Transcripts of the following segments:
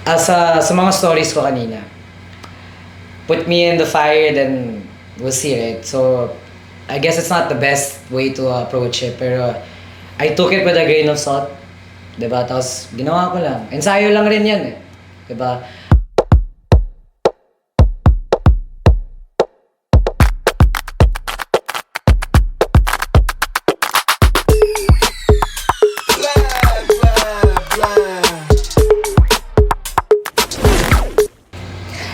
Sa mga stories ko kanina, put me in the fire, then we'll see, right? So, I guess it's not the best way to approach it, pero I took it with a grain of salt, diba? Tapos, ginawa ko lang. Ensayo lang rin yan eh, diba?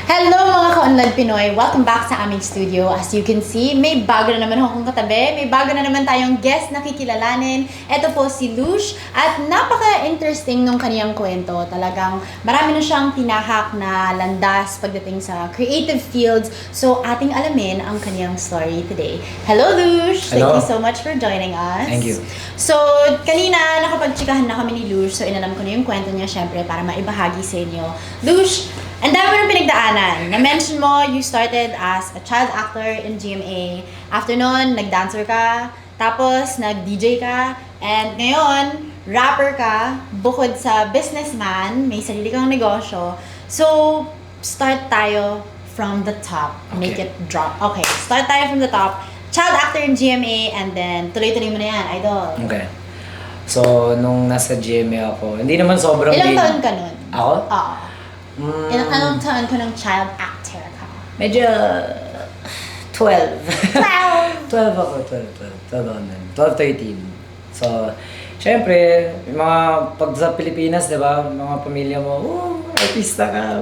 Hello mga ka-online Pinoy! Welcome back sa aming studio. As you can see, may bago na naman akong katabi. May bago na naman tayong guest na kikilalanin. Ito po si Lush. At napaka-interesting nung kaniyang kwento. Talagang marami na siyang tinahak na landas pagdating sa creative fields. So ating alamin ang kaniyang story today. Hello Lush! Hello. Thank you so much for joining us. Thank you. So, kanina nakapagtsikahan na kami ni Lush. So, inalam ko na yung kwento niya syempre para maibahagi sa inyo. Lush, ang dami mo ng pinagdaanan. Na-mention mo, you started as a child actor in GMA. After nun, nag-dancer ka. Tapos, nag-DJ ka. And ngayon, rapper ka. Bukod sa businessman, may sarili kang negosyo. So, start tayo from the top. Make Okay. it drop. Okay, start tayo from the top. Child actor in GMA and then tuloy-tuloy mo na yan, idol. Okay. So, nung nasa GMA ako, hindi naman sobrang Ilang big. taon ka nun? Ako? Oo. Mm, Anong taon ka ng child actor ka? medyo 12. 12! 12 ako, 12 ako nun. 12, 13. So, syempre, yung mga pag sa Pilipinas, di ba, mga pamilya mo, artista ka,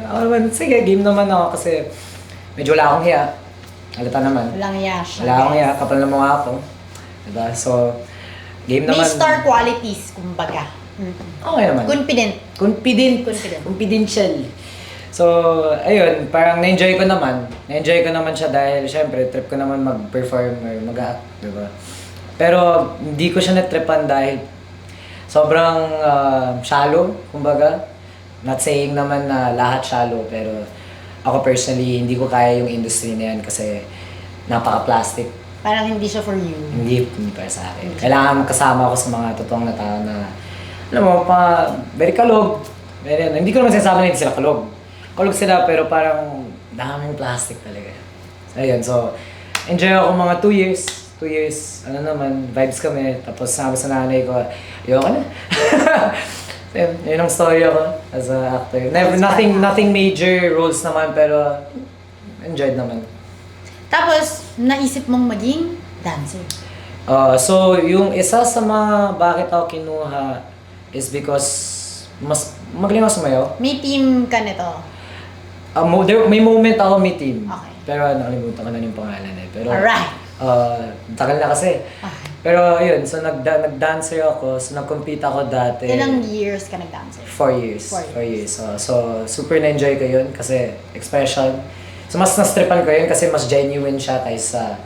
ako naman, sige, game naman ako kasi medyo wala akong hiya. Halata naman. Walang iya siya. Wala akong hiya, kapal na mukha ako. Diba? So, game May naman. star qualities, kumbaga. Okay naman. Confident. Confidential. So, ayun, parang na-enjoy ko naman. Na-enjoy ko naman siya dahil syempre, trip ko naman mag-perform or mag-act, diba? Pero, hindi ko siya na-tripan dahil sobrang shallow, kumbaga. Not saying naman na lahat shallow, pero ako personally, hindi ko kaya yung industry na yan kasi napaka-plastic. Parang hindi siya for you. Hindi para sa akin. Kailangan makasama ako sa mga totoong na tao na, alam mo, very kalog. Hindi ko naman sinasabi na hindi sila kalog. Kalog sila pero parang daming plastic talaga. So, ayun, so, enjoy ako mga 2 years. 2 years, vibes kami. Tapos sabi sa nanay ko, ayoko na. So, yun ang story ako as an actor. Nothing major roles naman pero enjoyed naman. Tapos, naisip mong maging dancer. So, yung isa sa mga bakit ako kinuha is because mas magaling ako sumayaw. May team ka nito. May moment ako may team. Okay. Pero nakalimutan ko na yung pangalan eh. Pero, Alright. tagal na kasi. Okay. Pero yun, so nag-dancer ako, so nag-compete ako dati. Ilang years ka nag-dancer? 4 years. 4 4 years. So, super na-enjoy ko yun kasi expression. So, mas nastripan ko yun kasi mas genuine siya kaysa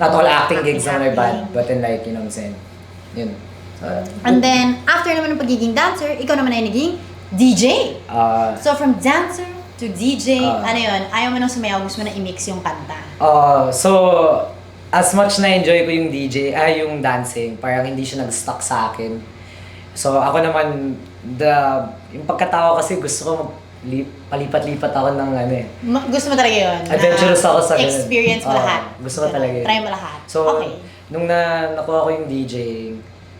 not all acting gigs naman are bad, but then like, you know what I'm saying? Yun. So, And then, after naman ng pagiging dancer, ikaw naman ay naging DJ. So, from dancer to DJ, ano yun, ayaw mo nang sumayaw, gusto mo na i-mix yung kanta. So, as much na-enjoy ko yung DJ, yung dancing, parang hindi siya nag-stuck sa akin. So, ako naman, yung pagkatao kasi gusto ko palipat-lipat ako ng Gusto mo talaga yun? adventurous ako sa ganun. Experience mo lahat? Gusto ko talaga yun. Try mo lahat? So, Okay. nung nakuha ko yung DJ,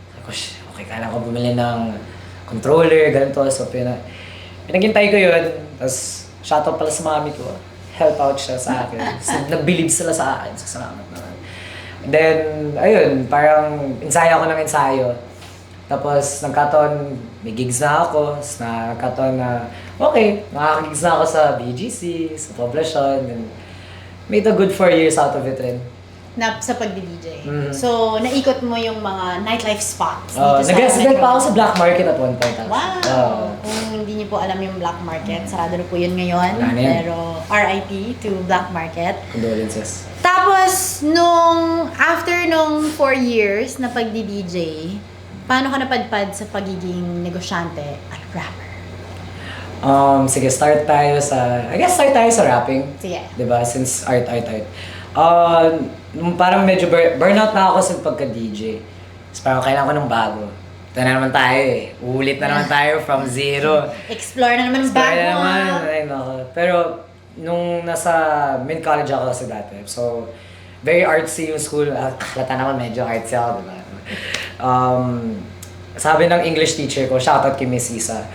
sabi ko, okay, kailangan ko bumili ng controller, ganito. So, pinaghintay ko yun. Tapos, shoutout pala sa mami ko. Help out siya sa akin. So, nag-believe sila sa akin. So, salamat naman. And then, ayun, parang ensayo ako ng ensayo. Tapos, nagkataon, may gigs na ako. Tapos, nagkataon na, okay, makakagigs na ako sa BGC, sa Poblacion. And made a good 4 years out of it rin. Sa pag-DJ. Mhm. So, naikot mo yung mga nightlife spots. Nag-guest pa ako sa Black Market at one point. Wow! Kung hindi niyo po alam yung Black Market, sarado na po yun ngayon. Wala na yan. Pero RIP to Black Market. Condolences. Tapos, after nung 4 years na pag-DJ, paano ka napadpad sa pagiging negosyante at rapper? Sige, start tayo sa rapping. Sige. Diba? Since art. Nung parang medyo burnout na ako sa pagka-DJ. So parang kailangan ko ng bago. ito na naman tayo eh. Ulit na naman tayo from zero. Explore na naman ang Explore bag na mo. naman. ah. Ay, nako. Pero, nung nasa main college ako kasi dati, so, very artsy yung school. Halata naman medyo artsy ako, diba? Sabi ng English teacher ko, shoutout kay Miss Isa,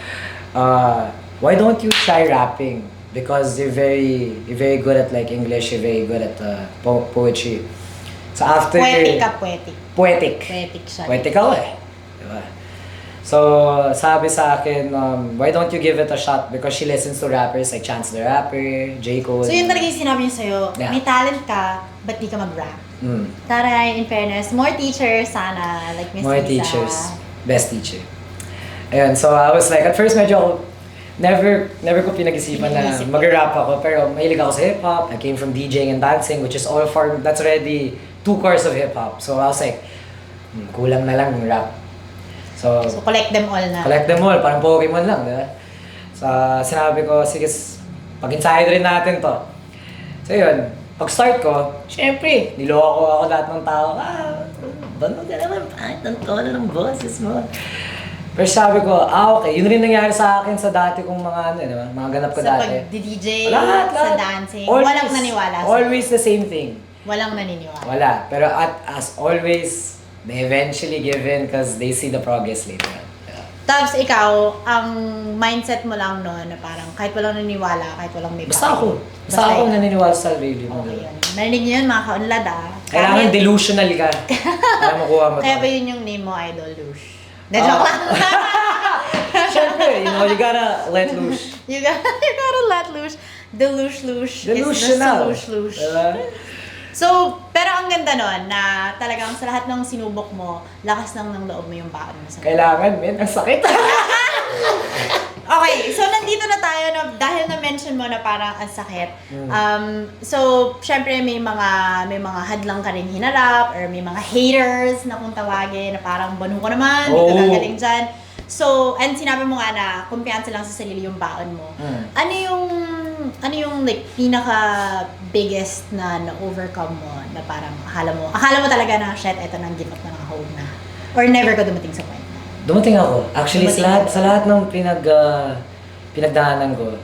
why don't you try rapping? Because you're very good at like English, you're very good at poetry. So after... Poetic ka, poetic. Poetic. Poetic siya. Poetic ako eh. Diba? So, sabi sa akin, why don't you give it a shot? Because she listens to rappers like Chance the Rapper, J. Cole. So yun talaga yung sinabi niya sa'yo, Yeah. may talent ka, ba't di ka mag-rap? Taray, in fairness, more teachers sana, like Miss More Lisa. teachers. Best teacher. Ayun, so I was like, at first medyo ako, never ko pinag-isipan na Pinag-isip. mag-rap ako, pero mahilig ako sa hip-hop. I came from DJing and dancing, which is all for, that's already 2 cores of hip-hop. So I was like, kulang na lang yung rap. So collect them all na. collect them all, parang Pokemon lang, di ba? So sinabi ko, sige, pag-ensayo rin natin to. So yun, pag-start ko, syempre, niloko ako lahat ng tao. Bano ka naman, pangit ang tono ng boses mo. Pero sabi ko, okay, yun rin nangyari sa akin sa dati kong mga ano, diba? Mga ganap ko Sa dati. pag-DJ, Lahat. sa dancing, Always- walang naniwala sa'yo. Always the same thing. Walang naniniwala. Wala. Pero as always, they eventually give in because they see the progress later. Yeah. Tapos ikaw, ang mindset mo lang noon na parang kahit walang naniniwala, kahit walang may Basta ako. Basta ako naniniwala sa sarili mo. Okay diba? yun. Narinig niyo yun mga kaunlad Kailangan delusional ka. Para makuha mo Kaya to. ba yun yung name mo, Idol Lush? Na joke lang. Siyempre, you gotta let loose. you gotta let loose. The lush Delusional. is the lush. Diba? So, pero ang ganda nun na talagang sa lahat ng sinubok mo, lakas lang ng loob mo yung baon mo sa Kailangan, men. Ang sakit. Okay, so nandito na tayo no, dahil na-mention mo na parang ang sakit. So, syempre may mga hadlang ka rin hinarap or may mga haters na kung tawagin na parang banu ko naman, hindi ka Oo. gagaling dyan. So, and sinabi mo nga na kumpiyansa lang sa sarili yung baon mo. Ano yung like pinaka biggest na na-overcome mo na parang akala mo talaga na shit, eto nang give up na hold na. Or never ka dumating sa point na. Dumating ako. Actually, Dumating sa lahat ng pinagdaanan ko,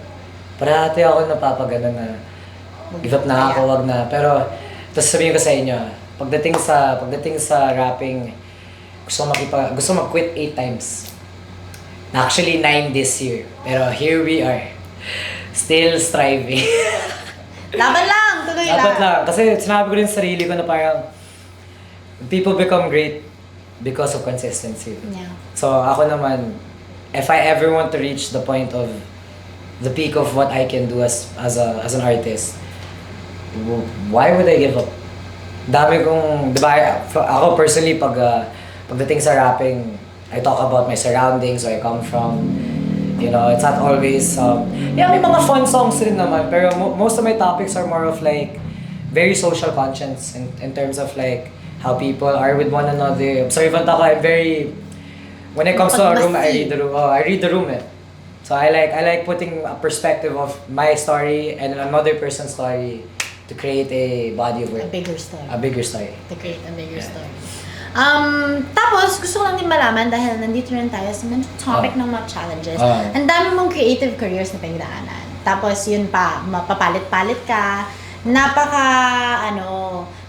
parati ako napapagano na give up na ako, wag na. Pero, tapos sabihin ko sa inyo, pagdating sa rapping, gusto mag-quit 8 times. Actually, 9 this year. Pero here we are. Still striving. Laban lang! Tuloy lang! Dapat lang. Kasi sinabi ko rin sa sarili ko na parang people become great because of consistency. Yeah. So ako naman, if I ever want to reach the point of the peak of what I can do as an artist, why would I give up? Dami kong, di ba, ako personally pagdating sa rapping, I talk about my surroundings, where I come from. You know, it's not always, yeah, may mga fun songs rin naman, pero most of my topics are more of like, very social conscience in terms of like, how people are with one another. Observant ako, I'm very, when it comes to a room, I read the room. I read the room eh. So I like putting a perspective of my story and another person's story to create a body of A work. bigger story. A bigger story. To create a bigger story. Tapos, gusto ko lang din malaman dahil nandito rin tayo sa topic ng mga challenges. Ang dami mong creative careers na pinagdaanan. Tapos, yun pa, mapapalit-palit ka.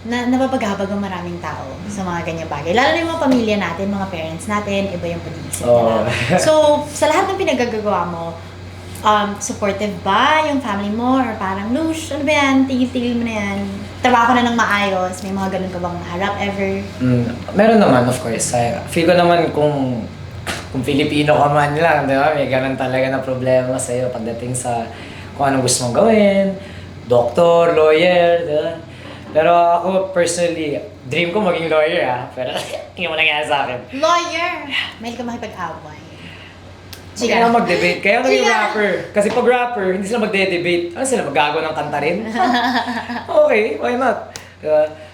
Napapaghabag ang maraming tao sa mga ganyang bagay. Lalo na yung mga pamilya natin, mga parents natin, iba yung pag-iisip nila. So, sa lahat ng pinagagawa mo, supportive ba yung family mo? Or parang, Lush, ano ba yan? Tigil-tigil mo na yan. Trabaho na ng maayos. May mga ganun ka bang naharap ever? Meron naman, of course. I feel ko naman kung Filipino ka man lang, di ba? May ganun talaga na problema sa'yo pagdating sa kung anong gusto mong gawin. Doktor, lawyer, di ba? Pero ako personally, dream ko maging lawyer Pero hindi mo nangyari sa akin. Lawyer! Mahilig ka makipag-away. Kaya mag-debate. Kaya naging Chika. rapper. Kasi pag rapper, hindi sila magde-debate. Ano sila, magagawa ng kanta rin? Okay, why not?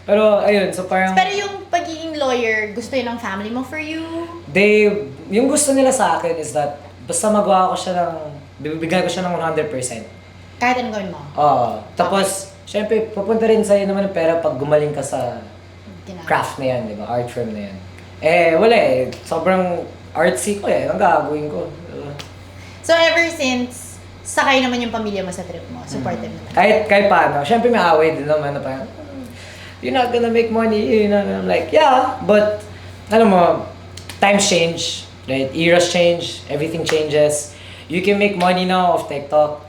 Pero ayun, so parang... Pero yung pagiging lawyer, gusto yun ng family mo for you? Yung gusto nila sa akin is that basta magawa ko siya bibigyan ko siya ng 100%. Kahit anong gawin mo? Oo. Tapos, syempre, pupunta rin sa'yo naman ng pera pag gumaling ka sa Ginagawa. craft na yan, di ba? Art firm na yan. Wala eh. Sobrang artsy ko eh. Ang gagawin ko. Diba? So ever since, sakay naman yung pamilya mo sa trip mo. Supportive naman. Kahit paano. Siyempre may away din naman na parang, you're not gonna make money. I'm like, yeah. But, alam mo, times change. Right? Eras change. Everything changes. You can make money now off TikTok.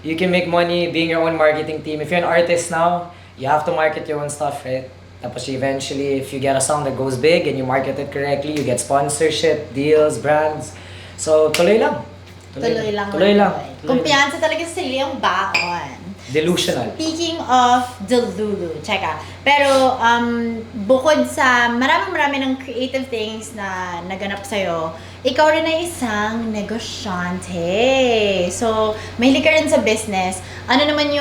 You can make money being your own marketing team. If you're an artist now, you have to market your own stuff, right? Tapos eventually, if you get a song that goes big and you market it correctly, you get sponsorship, deals, brands. So, tuloy lang. Tuloy lang. Tuloy lang. Kumpiyansa talaga sa yung baon. Delusional. Speaking of Delulu, cheka. Pero bukod sa marami ng creative things na naganap sa'yo, ikaw rin ay isang negosyante. So, mahilig ka rin sa business. Ano naman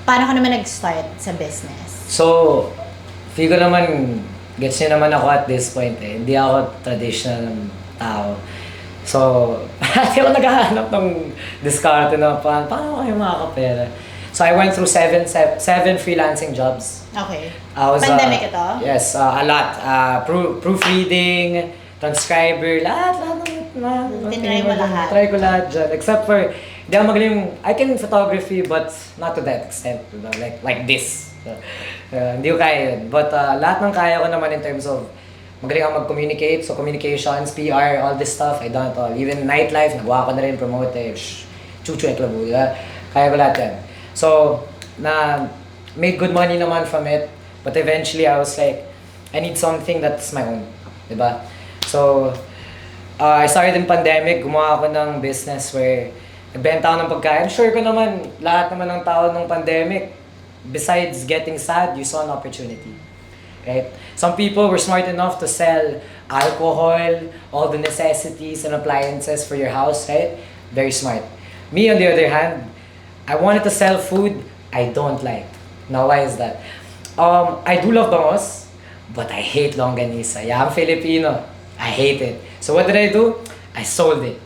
paano ka naman nag-start sa business? So, feel ko naman, gets niyo naman ako at this point eh. Hindi ako traditional tao. So, hindi ako naghahanap ng diskarte na paano kayo makakapera. So, I went through seven freelancing jobs. Okay. I was, Pandemic ito? Yes, a lot. Proofreading, transcriber, lahat ng Tinry mo lahat? Try ko lahat dyan. Except for, hindi ako magaling, I can photography but not to that extent. Diba? Like this. Hindi ko kaya yun. But lahat ng kaya ko naman in terms of magaling ako mag-communicate. So communications, PR, all this stuff, I done it all. Even nightlife, nagawa ko na rin, promote eh. Chuchu e klabu, diba? Kaya ko lahat yan. So, made good money naman from it. But eventually, I was like, I need something that's my own. Diba? So, I started in pandemic, gumawa ako ng business where nagbenta ako ng pagkain. Sure ko naman, lahat naman ng tao ng pandemic, besides getting sad, you saw an opportunity. Right? Some people were smart enough to sell alcohol, all the necessities and appliances for your house, right? Very smart. Me, on the other hand, I wanted to sell food I don't like. Now, why is that? I do love bangos, but I hate longganisa. Yeah, I'm Filipino. I hate it. So what did I do? I sold it.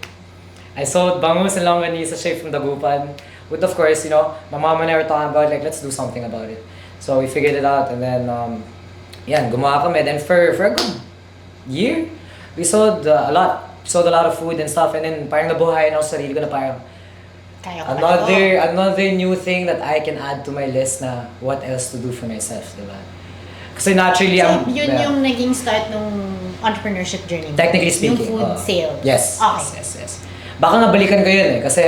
I sold bangus and longganisa straight from Dagupan. With, of course, my mom and I were talking about, like, let's do something about it. So we figured it out, and then, gumawa kami. Then for a good year, we sold a lot. We sold a lot of food and stuff, and then parang nabuhayan ako sa sarili ko na parang, another new thing that I can add to my list na what else to do for myself, diba? Kasi naturally, so, yung naging start nung entrepreneurship journey. Technically speaking. Yung food sale. Yes. Okay. Yes. Baka nabalikan ko yun eh, kasi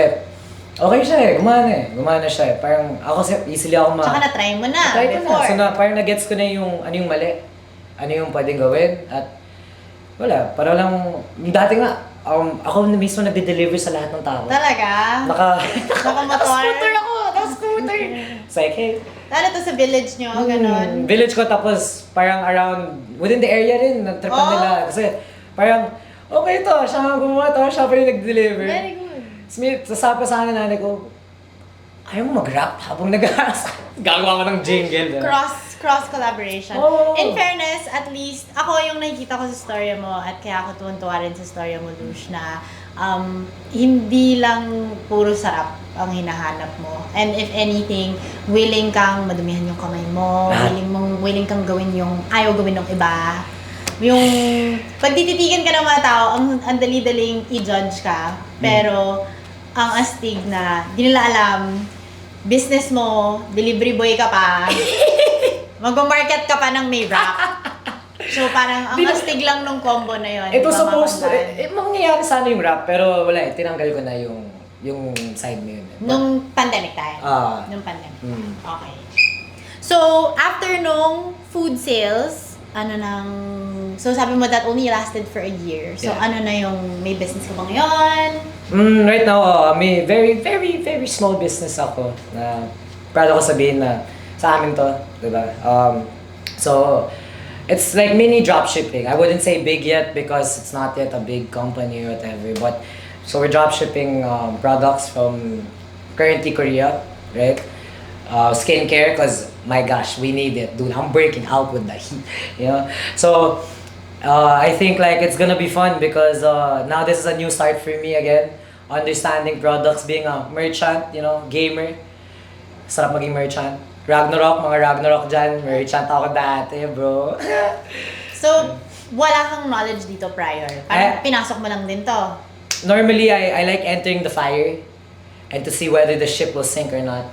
okay siya eh, gumana siya eh. Parang ako easily ako Tsaka na-try mo na try ko before. na. So parang na-gets ko na ano yung mali, ano yung pwedeng gawin, at wala, para lang, dati nga, ako mismo nagde-deliver sa lahat ng tao. Talaga? Naka-motor? Naka-scooter. It's like, hey. Ano to sa village nyo? Ganon? Village ko, tapos parang around, within the area rin, nag-tripan nila. Kasi parang, okay to, siya nga gumawa, tapos siya pa yung nag-deliver. Very good. Smith, sasabi sa akin nanay ko, ayaw mo mag-rap habang nag-aaras. Gagawa ko ng jingle. Cross collaboration. Oh. In fairness, at least, ako yung nakikita ko sa story mo at kaya ako tuwan-tuwa rin sa story mo, Lush, na hindi lang puro sarap ang hinahanap mo. And if anything, willing kang madumihan yung kamay mo, willing kang gawin yung ayaw gawin ng iba. Yung pagtititigan ka ng mga tao, ang dali-daling i-judge ka, pero ang astig na di nila alam, business mo, delivery boy ka pa, mag-market ka pa ng may wrap. So parang ang astig lang nung combo na yun. It was supposed to, mangyayari sana yung rap, pero wala eh, tinanggal ko na yung side na yun. Nung pandemic time? Nung pandemic. Okay. So, after nung food sales, so sabi mo that only lasted for a year. So ano na yung, may business ka ba ngayon? Right now, may very, very, very small business ako na proud ako sabihin na sa amin to, diba? So, it's like mini dropshipping. I wouldn't say big yet because it's not yet a big company or whatever. But so we're dropshipping products from currently Korea, right? Skincare, because my gosh, we need it, dude. I'm breaking out with the heat, So I think like it's gonna be fun because now this is a new start for me again. Understanding products, being a merchant, gamer. Sarap maging merchant. Ragnarok, mga Ragnarok dyan. Merchant ako dati, bro. So, wala kang knowledge dito prior? Parang pinasok mo lang din to. Normally, I like entering the fire and to see whether the ship will sink or not.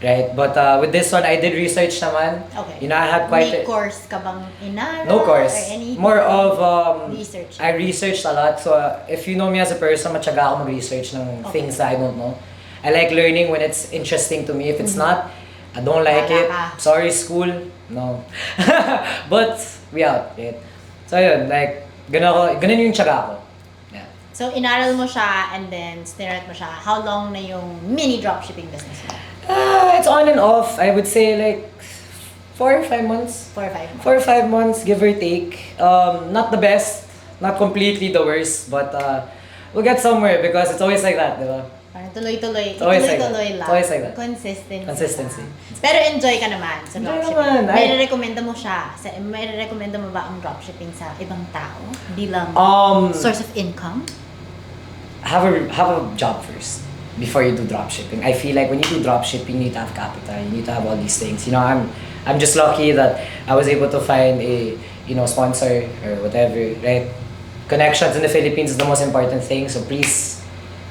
Right? But with this one, I did research naman. Okay. You know, I had quite May course ka bang inaral? No course. Or anything? More of Research. I researched a lot. So if you know me as a person, matyaga ako mag-research ng things that I don't know. I like learning when it's interesting to me. If it's not, I don't like Wala it. ka. Sorry, school. No. But we out. Right? So yun, like, ganun yung tiyaga ko. Yeah. So, inaral mo siya and then stinarat mo siya. How long na yung mini dropshipping business mo? It's on and off. I would say like 4 or 5 months. 4 or 5 months. 4 or 5 months, give or take. Not the best, not completely the worst, but we'll get somewhere because it's always like that, di ba? Parang tuloy-tuloy. Always like Tuloy-tuloy that. lang. Always like that. Consistency. Pero enjoy ka naman sa Enjoy dropshipping. naman. May rekomenda mo siya. May rekomenda mo ba ang dropshipping sa ibang tao bilang source of income? Have a job first before you do dropshipping. I feel like when you do dropshipping, you need to have capital. You need to have all these things. You know, I'm just lucky that I was able to find a sponsor or whatever, right? Connections in the Philippines is the most important thing. So please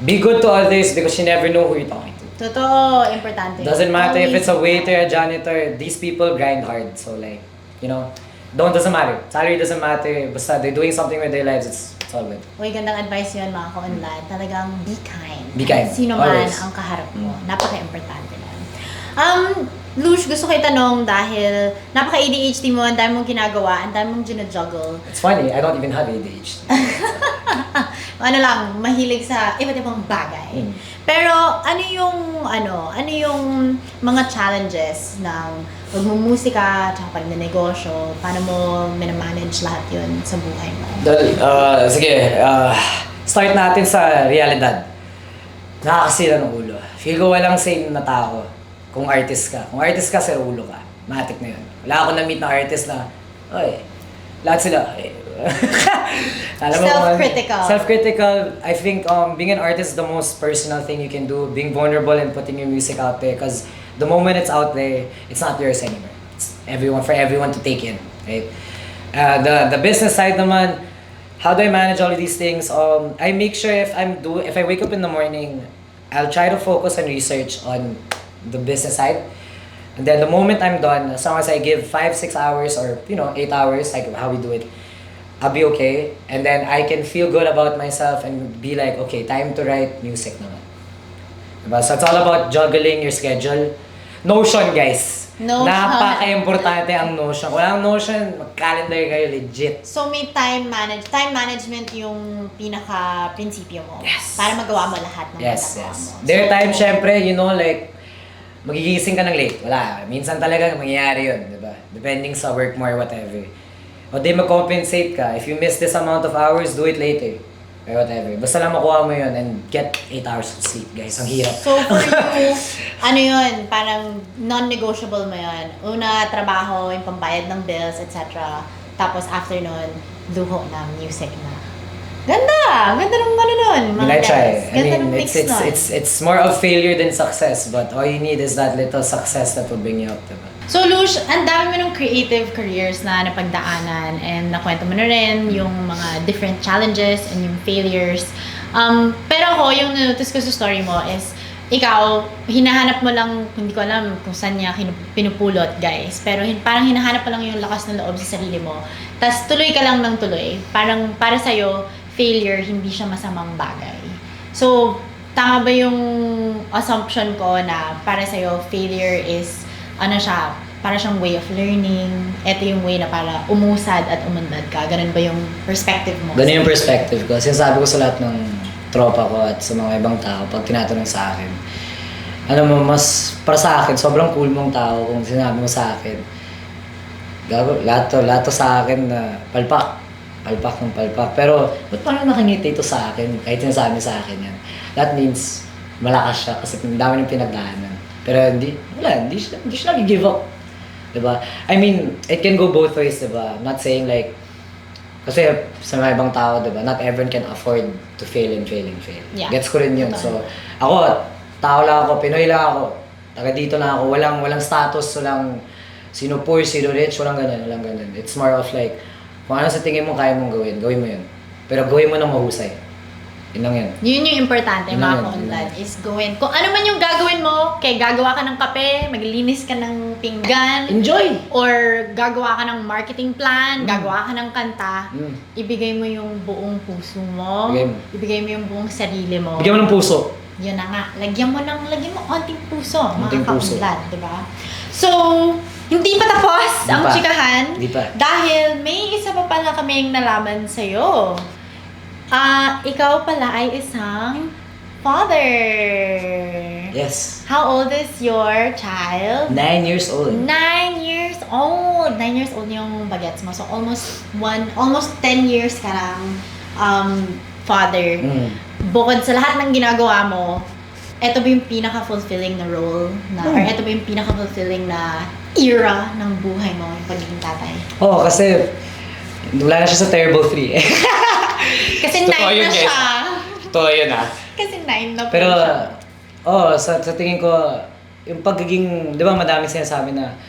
be good to others because you never know who you're talking to. Totoo, importante. Doesn't matter if Always it's a waiter, a janitor. These people grind hard. So like, doesn't matter. Salary doesn't matter. Basta they're doing something with their lives. It's all good. Uy, gandang advice yun mga ka-online. Talagang be kind. Be kind. Sino man Always. ang kaharap mo. Napaka-importante lang. Lush, gusto ko itanong dahil napaka-ADHD mo, ang dami mong ginagawa, ang dami mong ginajuggle. It's funny. I don't even have ADHD. Mahilig sa iba't ibang bagay. Mm. Pero ano yung mga challenges ng pagmumusika at pagnenegosyo? Paano mo minamanage lahat yun sa buhay mo? Sige, start natin sa realidad. Nakakasira ng ulo. Feel ko walang sane na tao kung artist ka. Kung artist ka, sir, ulo ka. Matik na yun. Wala akong na-meet na artist na, oy, lahat sila, Self-critical. Self-critical. I think being an artist is the most personal thing you can do. Being vulnerable and putting your music out there. Because the moment it's out there, it's not yours anymore. It's for everyone to take in. Right? The business side naman, how do I manage all of these things? I make sure if I wake up in the morning, I'll try to focus on research on the business side. And then the moment I'm done, as long as I give 5-6 hours or 8 hours, like how we do it, I'll be okay. And then I can feel good about myself and be like, okay, time to write music naman. Diba? So it's all about juggling your schedule. Notion, guys. Notion. Napaka-importante ang Notion. Walang Notion, mag-calendar kayo, legit. So may time management yung pinaka-prinsipyo mo. Yes. Para magawa mo lahat ng Yes, ginagawa yes. mo. There are So, times, syempre, like, magigising ka ng late. Wala. Minsan talaga mangyayari yun, di ba? Depending sa work mo or whatever. O di mag-compensate ka. If you miss this amount of hours, do it later. Or whatever. Basta lang makuha mo yun and get 8 hours of sleep, guys. Ang hirap. So for you, yun, parang non-negotiable mo yun. Una, trabaho, yung pambayad ng bills, etc. Tapos after nun, luho na, music na. Ganda! Ganda ng nun. I try. guys. Ganda ng mix nun. It's more of failure than success, but all you need is that little success that will bring you up, diba? So Lush, ang dami mo ng creative careers na napagdaanan and nakwento mo na rin yung mga different challenges and yung failures. Pero ako, yung notice ko sa story mo is, ikaw, hinahanap mo lang, hindi ko alam kung saan niya pinupulot, guys. Pero parang hinahanap mo lang yung lakas ng loob sa sarili mo. Tapos tuloy ka lang ng tuloy. Parang para sa'yo, failure, hindi siya masamang bagay. So, tama ba yung assumption ko na para sa'yo, failure is para siyang way of learning. Ito yung way na para umusad at umunlad ka. Ganun ba yung perspective mo? Ganun yung perspective ko. Sinasabi ko sa lahat ng tropa ko at sa mga ibang tao pag tinatanong sa akin. Mas para sa akin, sobrang cool mong tao kung sinabi mo sa akin. Lahat to sa akin na palpak ng palpak. Pero, ba't parang nakangiti ito sa akin? Kahit sinasabi sa akin yan. That means, malakas siya kasi ang dami ng pinagdaanan. Pero hindi siya nag-give up. Diba? I mean, it can go both ways, diba? I'm not saying like, kasi sa mga ibang tao, diba? Not everyone can afford to fail. Yeah. Gets ko rin yun. So, ako, tao lang ako, Pinoy lang ako. Taga dito na ako, walang status, walang sino poor, sino rich, walang ganun. It's more of like, Kung ano sa tingin mo kaya mong gawin, gawin mo yun. Pero gawin mo ng mahusay. Yun lang yun. Yun yung importante, Yun mga lang yun, kaunlad, is gawin. Kung ano man yung gagawin mo, kay gagawa ka ng kape, maglilinis ka ng pinggan, Enjoy! or gagawa ka ng marketing plan, gagawa ka ng kanta, Mm. ibigay mo yung buong puso mo, Bigay mo. ibigay mo yung buong sarili mo. Bigyan mo ng puso. Yun na nga, lagyan mo onting puso, Onting mga puso. kaunlad, di ba? So, hindi pa tapos Hindi ang pa. chikahan. Hindi pa. Dahil may isa pa pala kaming nalaman sa'yo. Ikaw pala ay isang father. Yes. How old is your child? 9 years old. 9 years old. 9 years old yung bagets mo. So almost 10 years ka lang father. Mm. Bukod sa lahat ng ginagawa mo, eto ba yung pinaka-fulfilling na role na, or eto ba yung pinaka-fulfilling na era ng buhay mo, yung pagiging tatay? Oo, kasi wala na siya sa Terrible 3 eh. Kasi Totoo 9 yun, na guys. siya. Totoo yun ah. Kasi 9 na po Pero, siya. sa tingin ko, yung pagiging, di ba madami sinasabi na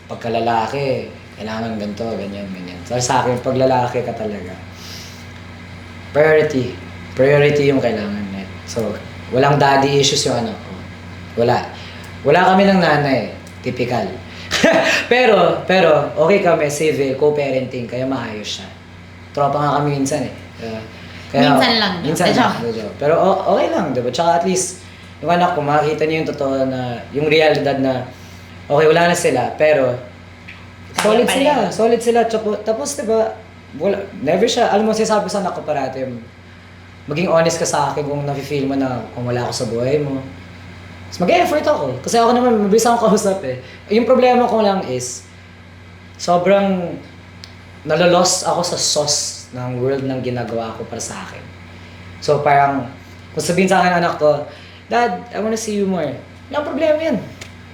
pagkalalaki, kailangan ganito, ganyan, ganyan. So sa akin, pag lalaki ka talaga, priority yung kailangan. So, walang daddy issues yung anak ko. Wala kami ng nanay, typical. pero, okay kami, civil, co-parenting, kaya maayos siya. Tropa nga kami minsan eh. Minsan lang. Minsan Medyo. lang. Pero okay lang, diba? Tsaka at least, yung anak ko, makikita niyo yung totoo na, yung realidad na, okay, wala na sila, pero, Kaya pa rin. solid sila. Tapos, diba, never siya, alam mo, sinasabi sa anak ko parati, maging honest ka sa akin kung nafe-feel mo na kung wala ako sa buhay mo. Mas mag-effort ako. Kasi ako naman, mabilis akong kausap eh. Yung problema ko lang is, sobrang nalalost ako sa sauce ng world ng ginagawa ko para sa akin. So parang, kung sabihin sa akin anak ko, Dad, I wanna see you more. Walang problema yan.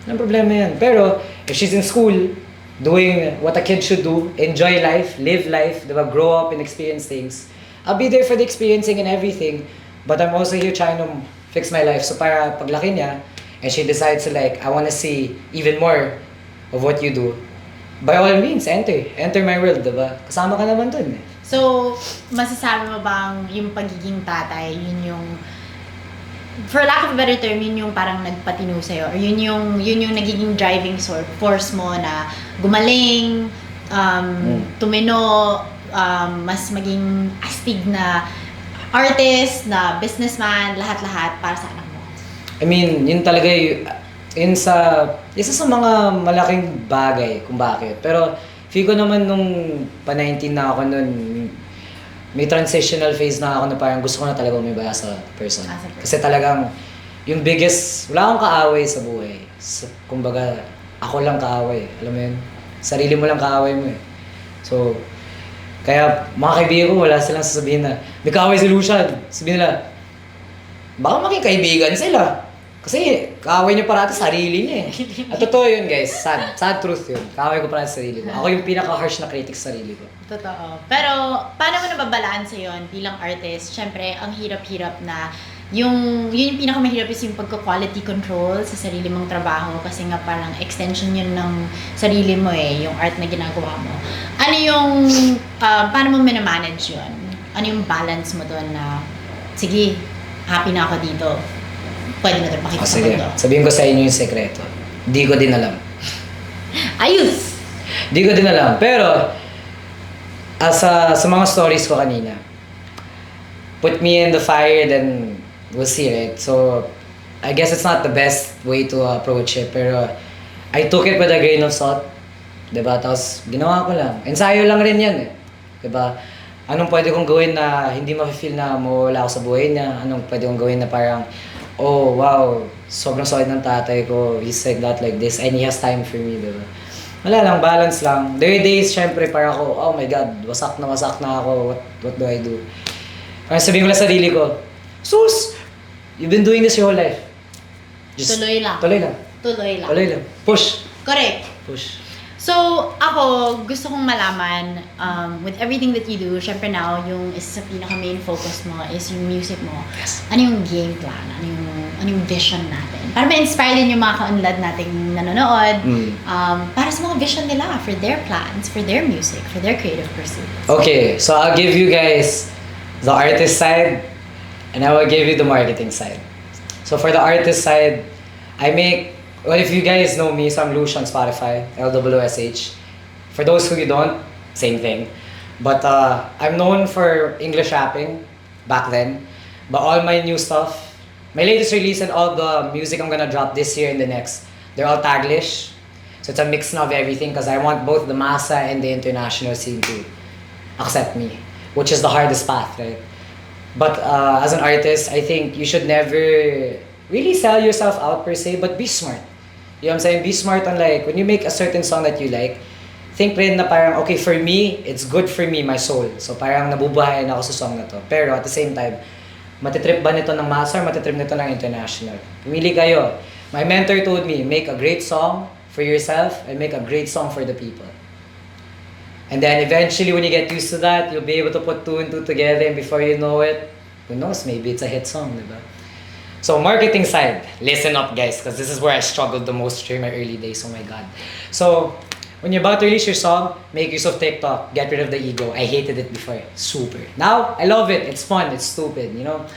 Walang problema yan. Pero, if she's in school, doing what a kid should do, enjoy life, live life, diba, grow up and experience things, I'll be there for the experiencing and everything, but I'm also here trying to fix my life. So para paglaki niya, and she decides to like, I wanna see even more of what you do, by all means, enter my world, diba? Kasama ka naman dun eh. So, masasabi mo bang yung pagiging tatay, yun yung, for lack of a better term, yun yung parang nagpatino sa'yo, or yun yung nagiging driving force mo na gumaling, tumino, mas maging astig na artist, na businessman, lahat-lahat para sa anak mo? I mean, yun talaga isa sa mga malaking bagay kung bakit. Pero, feel ko naman nung pa-19 na ako nun, may transitional phase na ako na parang gusto ko na talaga umiba sa person. Kasi talagang, yung biggest, wala akong kaaway sa buhay. Kumbaga, ako lang kaaway. Alam mo yun? Sarili mo lang kaaway mo eh. So, kaya mga kaibigan ko, wala silang sasabihin na, may kaaway si Lucian. Sabihin nila, baka maging kaibigan sila. Kasi kaaway niya parati sarili niya eh. At totoo yun guys, sad truth yun. Kaaway ko parati sarili ko. Ako yung pinaka-harsh na critic sa sarili ko. Totoo. Pero, paano mo nababalanse yun bilang artist? Siyempre, ang hirap-hirap na yun yung pinakamahirap is yung pagka-quality control sa sarili mong trabaho kasi nga parang extension yun ng sarili mo eh, yung art na ginagawa mo. Ano yung, paano mo minamanage yun? Ano yung balance mo doon na, sige, happy na ako dito. Pwede na ito makita sa Sige, mundo. sabihin ko sa inyo yung sekreto. Di ko din alam. Ayos! Di ko din alam. Pero, sa mga stories ko kanina, put me in the fire, then we'll see, right? So, I guess it's not the best way to approach it, pero I took it with a grain of salt. Diba? Tapos, ginawa ko lang. Ensayo lang rin yan eh. Diba? Anong pwede kong gawin na hindi ma-feel na mawala ako sa buhay niya? Anong pwede kong gawin na parang, oh, wow, sobrang solid ng tatay ko. He's like that, like this, and he has time for me, diba? Wala lang, balance lang. There are days, syempre, parang ako, oh my God, wasak na ako. What do I do? Parang sabihin ko lang sa sarili ko, Sus! You've been doing this your whole life. Tuloy lang. Tuloy lang. Tuloy lang. Tuloy lang. Push. Correct. Push. So, ako, gusto kong malaman, with everything that you do, syempre now, yung isa sa pinaka-main focus mo is yung music mo. Yes. Ano yung game plan? Ano yung vision natin? para ma-inspire din yung mga kaunlad nating nanonood, Mm. para sa mga vision nila for their plans, for their music, for their creative pursuits. Okay, so I'll give you guys the artist side, and I will give you the marketing side. So for the artist side, well, if you guys know me, so I'm Lush on Spotify, LWSH. For those who you don't, same thing. But I'm known for English rapping back then. But all my new stuff, my latest release and all the music I'm gonna drop this year and the next, they're all Taglish. So it's a mix of everything because I want both the masa and the international scene to accept me, which is the hardest path, right? But as an artist, I think you should never really sell yourself out per se, but be smart. You know what I'm saying? Be smart on like, when you make a certain song that you like, think rin na parang, okay, for me, it's good for me, my soul. So parang nabubuhayan ako sa song na to. Pero at the same time, matitrip ba nito ng masa or matitrip nito ng international? Pumili kayo. My mentor told me, make a great song for yourself and make a great song for the people. And then eventually when you get used to that, you'll be able to put two and two together, and before you know it, who knows, maybe it's a hit song, diba? So marketing side, listen up guys, because this is where I struggled the most during my early days, oh my god. So, when you're about to release your song, make use of TikTok, get rid of the ego. I hated it before, super. Now, I love it, it's fun, it's stupid, you know?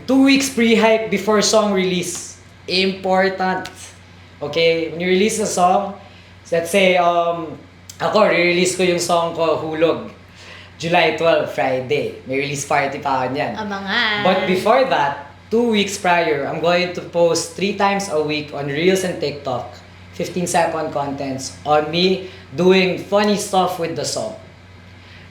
2 weeks pre-hype before song release, important. Okay, when you release a song, let's say, ako, re-release ko yung song ko, Hulog. July 12, Friday. May release party pa ako niyan. Abangan. But before that, 2 weeks prior, I'm going to post 3 times a week on Reels and TikTok, 15-second contents on me doing funny stuff with the song.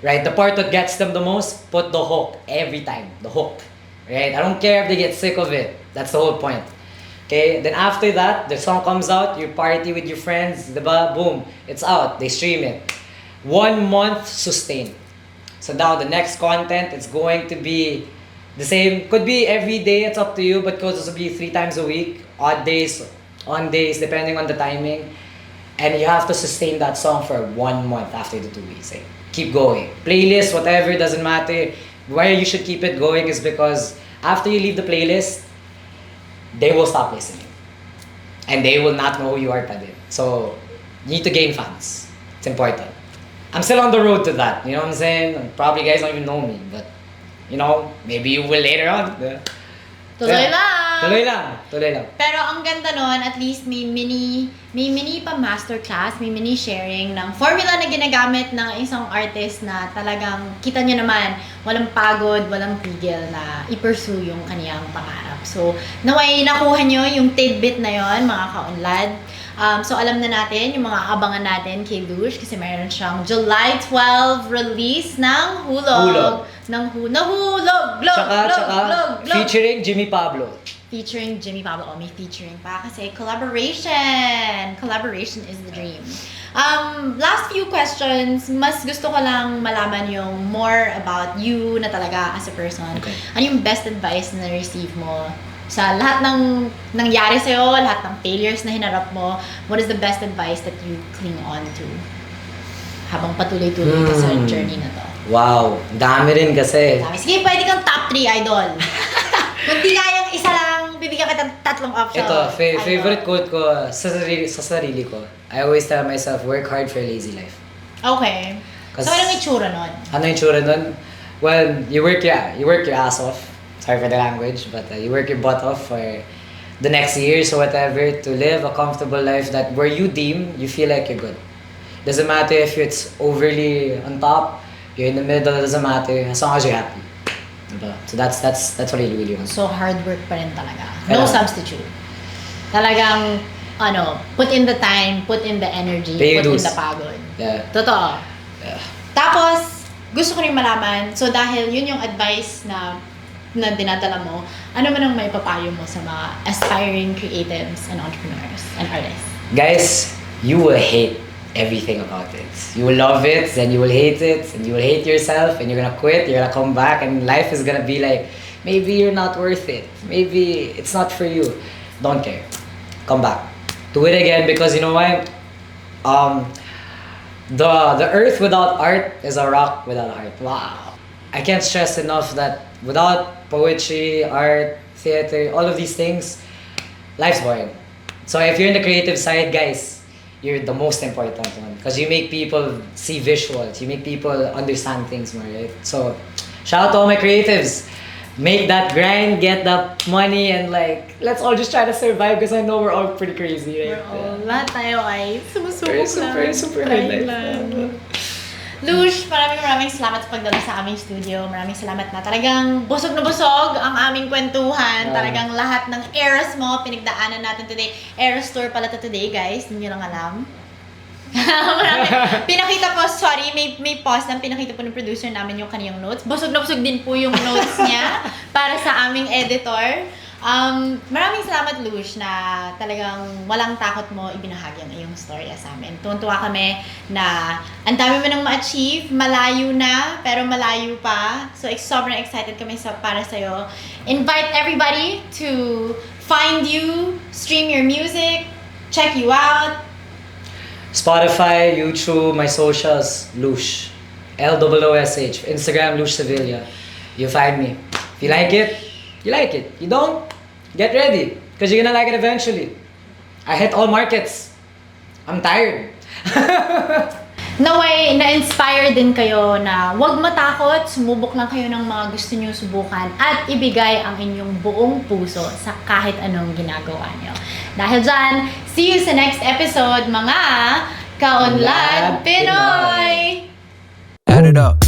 Right? The part that gets them the most, put the hook every time. The hook. Right? I don't care if they get sick of it. That's the whole point. Okay? Then after that, the song comes out, you party with your friends, diba? Boom. It's out. They stream it. 1 month sustain. So now the next content, it's going to be the same. Could be every day, it's up to you, but could also be 3 times a week, odd days, on days, depending on the timing. And you have to sustain that song for 1 month after the 2 weeks. Like, keep going. Playlist, whatever, doesn't matter. Why you should keep it going is because after you leave the playlist, they will stop listening. And they will not know who you are pa din. So, you need to gain fans. It's important. I'm still on the road to that, you know what I'm saying? Probably guys don't even know me, but, you know, maybe you will later on. Tuloy Yeah. lang. Tuloy lang. Pero ang ganda nun, at least may mini pa masterclass, may mini sharing ng formula na ginagamit ng isang artist na talagang kita nyo naman, walang pagod, walang pigil na i-pursue yung kaniyang pangarap. So, naway nakuha nyo yung tidbit na yon mga kaunlad. So, alam na natin yung mga abangan natin kay Lush kasi mayroon siyang July 12 release ng Hulog. Nahulog! Glog! Featuring Jimmy Pablo. Featuring Jimmy Pablo. Oh, may featuring pa kasi collaboration. Collaboration is the dream. Last few questions, mas gusto ko lang malaman yung more about you na talaga as a person. Okay. Ano yung best advice na receive mo sa lahat ng nangyari sa'yo, lahat ng failures na hinarap mo? What is the best advice that you cling on to habang patuloy-tuloy ka sa journey na to? Wow, dami rin kasi. Sige, pwede kang top 3 idol. Kung di kayang isa lang, bibigyan kita ng 3 options. Ito, favorite quote ko sa sarili ko. I always tell myself, work hard for a lazy life. Okay. So, anong itsura nun? Ano yung tsura nun? Well, you work your ass off. Sorry for the language, but you work your butt off for the next years or whatever to live a comfortable life that where you deem you feel like you're good. Doesn't matter if it's overly on top, you're in the middle, doesn't matter as long as you're happy. Diba? So that's what I really want. So, hard work pa rin talaga. No Kailangan. substitute. Talagang, put in the time, put in the energy, Pay put in dues. the pagod. Yeah. Totoo. Yeah. Tapos, gusto ko rin malaman, so dahil yun yung advice na dinadala mo, ano man ang may papayo mo sa mga aspiring creatives and entrepreneurs and artists? Guys, you will hate everything about it. You will love it, then you will hate it, and you will hate yourself, and you're gonna quit, you're gonna come back, and life is gonna be like, maybe you're not worth it. Maybe it's not for you. Don't care. Come back. Do it again because you know why? The earth without art is a rock without heart. Wow. I can't stress enough that without poetry, art, theater, all of these things, life's boring. So if you're in the creative side, guys, you're the most important one. Because you make people see visuals. You make people understand things more, right? So, shout out to all my creatives. Make that grind, get that money, and like, let's all just try to survive because I know we're all pretty crazy, right? Lahat tayo ay sumusubok Super Try hard life. lang. Lush, maraming salamat sa pagdala sa aming studio. Maraming salamat na talagang busog na busog ang aming kwentuhan. Talagang lahat ng eras mo, pinagdaanan natin today. Eras tour pala to today, guys. Hindi nyo lang alam. Pinakita po, sorry, may pause lang. Pinakita po ng producer namin yung kaniyang notes. Busog na busog din po yung notes niya para sa aming editor. Maraming salamat, Lush, na talagang walang takot mo ibinahagi ang iyong story sa amin. Tuwan-tuwa kami na ang dami mo nang ma-achieve, malayo na, pero malayo pa. So, sobrang excited kami para sa'yo. Invite everybody to find you, stream your music, check you out. Spotify, YouTube, my socials, Lush. LOOSH. Instagram, Lush Sevilla. You find me. If you like it, you like it. You don't, get ready. Because you're gonna like it eventually. I hit all markets. I'm tired. Naway, na-inspire din kayo na huwag matakot, sumubok lang kayo ng mga gusto nyo subukan at ibigay ang inyong buong puso sa kahit anong ginagawa nyo. Dahil dyan, see you sa next episode, mga Kaunlad Pinoy! Add it up.